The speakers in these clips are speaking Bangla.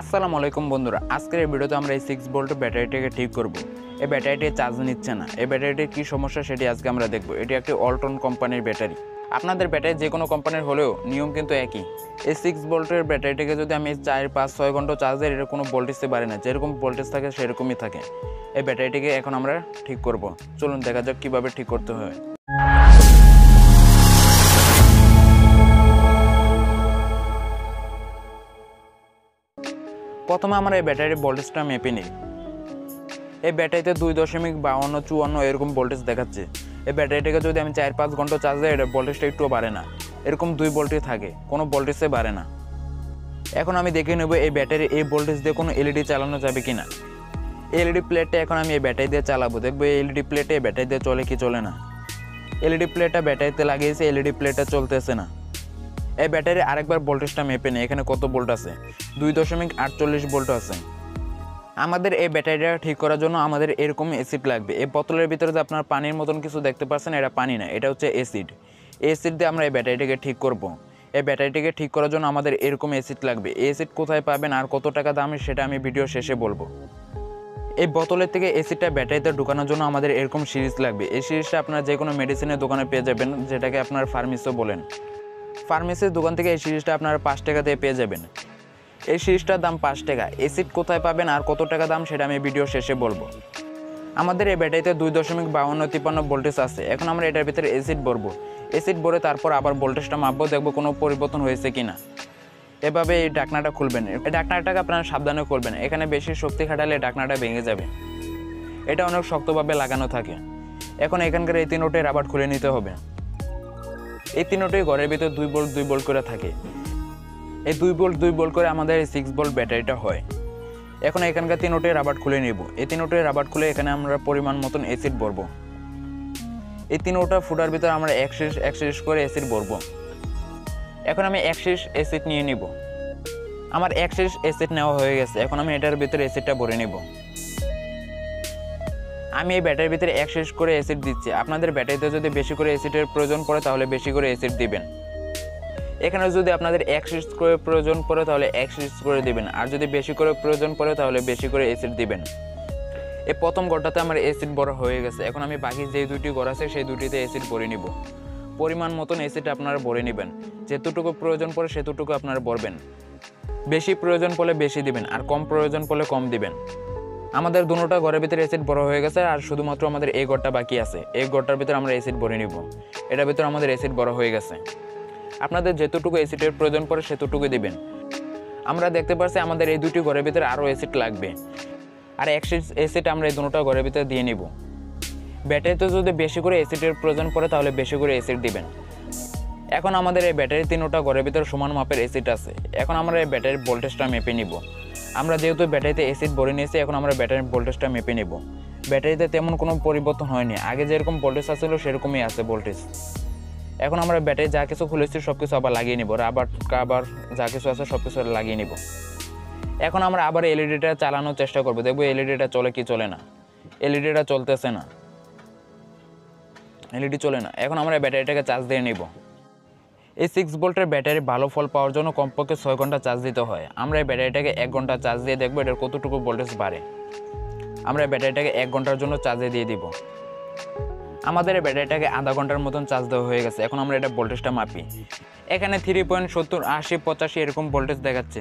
আসসালামু আলাইকুম বন্ধুরা, আজকের এই ভিডিওতে আমরা এই 6 ভোল্ট ব্যাটারিটাকে ঠিক করব। এই ব্যাটারিটি চার্জ নিচ্ছে না। এই ব্যাটারিটির কী সমস্যা সেটি আজকে আমরা দেখব। এটি একটি অল্টন কোম্পানির ব্যাটারি। আপনাদের ব্যাটারি যে কোনো কোম্পানির হলেও নিয়ম কিন্তু একই। এই 6 ভোল্টের ব্যাটারিটাকে যদি আমি 4, 5, 6 ঘন্টা চার্জ দিই, এর কোনো ভোল্টেজে বাড়ে না। যেরকম ভোল্টেজ থাকে সেরকমই থাকে। এই ব্যাটারিটিকে এখন আমরা ঠিক করব। চলুন দেখা যাক কীভাবে ঠিক করতে হয়। প্রথমে আমরা এই ব্যাটারির ভোল্টেজটা মেপে নিই। এই ব্যাটারিতে 2.52, 54 এরকম ভোল্টেজ দেখাচ্ছে। এই ব্যাটারিটাকে যদি আমি 4-5 ঘন্টা চার্জ দিই, এটার ভোল্টেজটা একটুও বাড়ে না। এরকম 2 ভোল্টই থাকে, কোনো ভোল্টেজে বাড়ে না। এখন আমি দেখে নেব এই ব্যাটারি এই ভোল্টেজ দিয়ে কোনো এলইডি চালানো যাবে কি না। এলইডি প্লেটটা এখন আমি এই ব্যাটারি দিয়ে চালাবো। দেখবো এই এলইডি প্লেটে এই ব্যাটারি দিয়ে চলে কি চলে না। এলইডি প্লেটটা ব্যাটারিতে লাগিয়েছে, এলইডি প্লেটটা চলতেছে না। এই ব্যাটারি আরেকবার ভোল্টেজটা মেপে নেই। এখানে কত ভোল্ট আছে? 2.48 ভোল্ট আছে। আমাদের এই ব্যাটারিটা ঠিক করার জন্য আমাদের এরকম অ্যাসিড লাগবে। এই বোতলের ভিতরে যে আপনার পানির মতন কিছু দেখতে পাচ্ছেন, এটা পানি না, এটা হচ্ছে অ্যাসিড। এই অ্যাসিড দিয়ে আমরা এই ব্যাটারিটাকে ঠিক করব। এই ব্যাটারিটাকে ঠিক করার জন্য আমাদের এরকম অ্যাসিড লাগবে। এই অ্যাসিড কোথায় পাবেন আর কত টাকা দাম সেটা আমি ভিডিও শেষে বলবো। এই বোতলের থেকে অ্যাসিডটা ব্যাটারিতে ঢোকানোর জন্য আমাদের এরকম সিরিজ লাগবে। এই সিরিজটা আপনারা যে কোনো মেডিসিনের দোকানে পেয়ে যাবেন, যেটাকে আপনার ফার্মেসিও বলেন। ফার্মেসির দোকান থেকে এই সিরিজটা আপনারা 5 টাকা দিয়ে পেয়ে যাবেন। এই সিরিজটার দাম 5 টাকা। অ্যাসিড কোথায় পাবেন আর কত টাকা দাম সেটা আমি ভিডিও শেষে বলবো। আমাদের এই ব্যাটারিতে 2.52-53 ভোল্টেজ আছে। এখন আমরা এটার ভিতরে অ্যাসিড ভরবো। অ্যাসিড ভরে তারপর আবার ভোল্টেজটা মাপবো, দেখবো কোনো পরিবর্তন হয়েছে কিনা। এভাবে এই ঢাকনাটা খুলবেন। এই ঢাকনাটাকে আপনারা সাবধানে খুলবেন। এখানে বেশি শক্তি খাটালে ঢাকনাটা ভেঙে যাবে। এটা অনেক শক্তভাবে লাগানো থাকে। এখন এখানকার এই 3টি রাবার খুলে নিতে হবে। এই 3টি ঘরের ভিতরে 2 ভোল্ট 2 ভোল্ট করে থাকে। এই 2 ভোল্ট 2 ভোল্ট করে আমাদের এই 6 ভোল্ট ব্যাটারিটা হয়। এখন এখানকার 3টি রাবার খুলে নেব। এই 3টি রাবার খুলে এখানে আমরা পরিমাণ মতন অ্যাসিড ভরবো। এই 3টা ফুটার ভিতরে আমরা এক সিরিজ করে অ্যাসিড ভরবো। এখন আমি এক সিরিজ অ্যাসিড নিয়ে নিব। আমার এক সিরিজ অ্যাসিড নেওয়া হয়ে গেছে। এখন আমি এটার ভিতরে অ্যাসিডটা ভরে নেব। আমি এই ব্যাটারির ভিতরে এক সিরিজ করে অ্যাসিড দিচ্ছি। আপনাদের ব্যাটারিতে যদি বেশি করে অ্যাসিডের প্রয়োজন পড়ে তাহলে বেশি করে অ্যাসিড দিবেন। এখানে যদি আপনাদের এক সিরিজ করে প্রয়োজন পড়ে তাহলে এক সিরিজ করে দিবেন, আর যদি বেশি করে প্রয়োজন পড়ে তাহলে বেশি করে অ্যাসিড দিবেন। এই প্রথম ঘরটাতে আমার অ্যাসিড ভরা হয়ে গেছে। এখন আমি বাকি যে 2টি ঘর আছে সেই 2টিতে অ্যাসিড ভরে নিব। পরিমাণ মতন অ্যাসিড আপনারা ভরে নেবেন। যেতটুকু প্রয়োজন পড়ে সেতটুকু আপনারা ভরবেন। বেশি প্রয়োজন পড়লে বেশি দিবেন, আর কম প্রয়োজন পড়লে কম দিবেন। আমাদের দুটোটা ঘরের ভিতরে অ্যাসিড ভরা হয়ে গেছে, আর শুধুমাত্র আমাদের এই ঘরটা বাকি আছে। এই ঘরটার ভিতরে আমরা অ্যাসিড ভরে নিব। এটার ভিতরে আমাদের অ্যাসিড ভরা হয়ে গেছে। আপনাদের যেতটুকু অ্যাসিডের প্রয়োজন পড়ে সেতটুকু দিবেন। আমরা দেখতে পাচ্ছি আমাদের এই 2টি ঘরের ভিতরে আরও অ্যাসিড লাগবে, আর এক সিরিজ অ্যাসিড আমরা এই দুটোটা ঘরের ভিতরে দিয়ে নিব। ব্যাটারিতে যদি বেশি করে অ্যাসিডের প্রয়োজন পড়ে তাহলে বেশি করে অ্যাসিড দিবেন। এখন আমাদের এই ব্যাটারি 3টা ঘরের ভিতরে সমান মাপের অ্যাসিড আছে। এখন আমরা এই ব্যাটারির ভোল্টেজটা মেপে নিব। আমরা যেহেতু ব্যাটারিতে অ্যাসিড ভরে নিয়েছি, এখন আমরা ব্যাটারির ভোল্টেজটা মেপে নেব। ব্যাটারিতে তেমন কোনো পরিবর্তন হয়নি। আগে যেরকম ভোল্টেজ আসছিল সেরকমই আছে ভোল্টেজ। এখন আমরা ব্যাটারি যা কিছু খুলেছি সব কিছু আবার লাগিয়ে নিব। রাবার কাবার যা কিছু আছে সব কিছু লাগিয়ে নিব। এখন আমরা আবার এলইডিটা চালানোর চেষ্টা করবো। দেখবো এলইডিটা চলে কি চলে না। এলইডিটা চলতেছে না, এলইডি চলে না। এখন আমরা ব্যাটারিটাকে চার্জ দিয়ে নিব। এই 6 ভোল্টের ব্যাটারি ভালো ফল পাওয়ার জন্য কমপক্ষে 6 ঘন্টা চার্জ দিতে হয়। আমরা এই ব্যাটারিটাকে 1 ঘন্টা চার্জ দিয়ে দেখবো এটার কতটুকু ভোল্টেজ বাড়ে। আমরা এই ব্যাটারিটাকে 1 ঘন্টার জন্য চার্জে দিয়ে দিব। আমাদের এই ব্যাটারিটাকে আধা ঘন্টার মতন চার্জ দেওয়া হয়ে গেছে। এখন আমরা এটা ভোল্টেজটা মাপি। এখানে 3.70, 80, 85 এরকম ভোল্টেজ দেখাচ্ছে।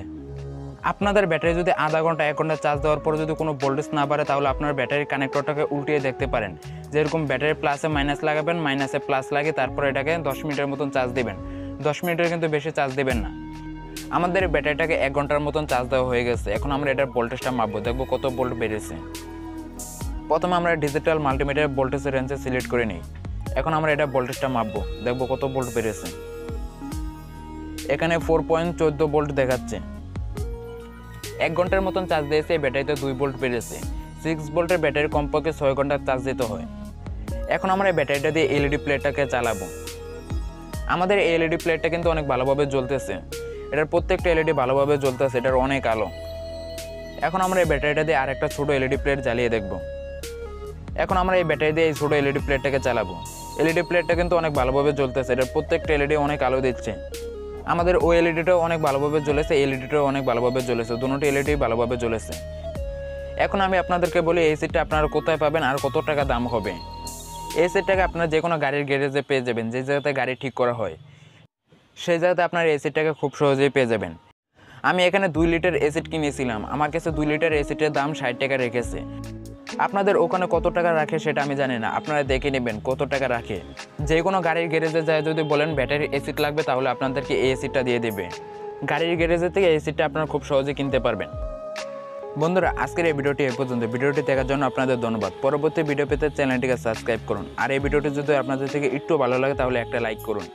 আপনাদের ব্যাটারি যদি আধা ঘন্টা 1 ঘন্টা চার্জ দেওয়ার পরে যদি কোনো ভোল্টেজ না বাড়ে তাহলে আপনার ব্যাটারির কানেক্টরটাকে উল্টিয়ে দেখতে পারেন। যেরকম ব্যাটারির প্লাসে মাইনাস লাগাবেন, মাইনাসে প্লাস লাগিয়ে তারপর এটাকে 10 মিনিটের মতন চার্জ দেবেন। 10 মিনিটের কিন্তু বেশি চার্জ দেবেন না। আমাদের ব্যাটারিটাকে 1 ঘন্টার মতন চার্জ দেওয়া হয়ে গেছে। এখন আমরা এটার ভোল্টেজটা মাপবো, দেখবো কত ভোল্ট বেড়েছে। প্রথমে আমরা ডিজিটাল মাল্টিমিটার ভোল্টেজের রেঞ্জে সিলেক্ট করে নিই। এখন আমরা এটা ভোল্টেজটা মাপবো, দেখবো কত ভোল্ট বেড়েছে। এখানে 4.14 ভোল্ট দেখাচ্ছে। 1 ঘন্টার মতন চার্জ দিয়েছে, এই ব্যাটারিতে 2 ভোল্ট বেড়েছে। 6 ভোল্টের ব্যাটারি কমপক্ষে 6 ঘন্টা চার্জ দিতে হয়। এখন আমরা এই ব্যাটারিটা দিয়ে এলইডি প্লেটটাকে চালাবো। আমাদের এই এলইডি প্লেটটা কিন্তু অনেক ভালোভাবে জ্বলতেছে। এটার প্রত্যেকটা এলইডি ভালোভাবে জ্বলতেছে, এটার অনেক আলো। এখন আমরা এই ব্যাটারিটা দিয়ে আরেকটা ছোটো এলইডি প্লেট জ্বালিয়ে দেখব। এখন আমরা এই ব্যাটারি দিয়ে এই ছোটো এলইডি প্লেটটাকে চালাবো। এলইডি প্লেটটা কিন্তু অনেক ভালোভাবে জ্বলতেছে, এটার প্রত্যেকটা এলইডি অনেক আলো দিচ্ছে। আমাদের ও এলইডিটাও অনেক ভালোভাবে জ্বলেছে, এলইডিটাও অনেক ভালোভাবে জ্বলেছে, দুটোটি এলইডি ভালোভাবে জ্বলেছে। এখন আমি আপনাদেরকে বলি এই সেটটা আপনারা কোথায় পাবেন আর কত টাকা দাম হবে। এই সেটটাকে আপনারা যে কোনো গাড়ির গ্যারেজে পেয়ে যাবেন, যে জায়গাতে গাড়ি ঠিক করা হয় সেই জায়গাতে আপনারা এই সেটটাকে খুব সহজেই পেয়ে যাবেন। আমি এখানে 2 লিটার এসিড কিনেছিলাম, আমার কাছে 2 লিটার এসিডের দাম 60 টাকা রেখেছে। আপনাদের ওখানে কত টাকা রাখে সেটা আমি জানি না, আপনারা দেখে নেবেন কত টাকা রাখে। যে কোনো গাড়ির গ্যারেজে যায় যদি বলেন ব্যাটারি এসিড লাগবে তাহলে আপনাদেরকে এই এসিডটা দিয়ে দেবে। গাড়ির গ্যারেজের থেকে এই এসিডটা আপনারা খুব সহজে কিনতে পারবেন। বন্ধুরা, আজকের এই ভিডিওটি এই পর্যন্ত। ভিডিওটি দেখার জন্য আপনাদের ধন্যবাদ। পরবর্তী ভিডিও পেতে চ্যানেলটিকে সাবস্ক্রাইব করুন, আর এই ভিডিওটি যদি আপনাদের থেকে একটু ভালো লাগে তাহলে একটা লাইক করুন।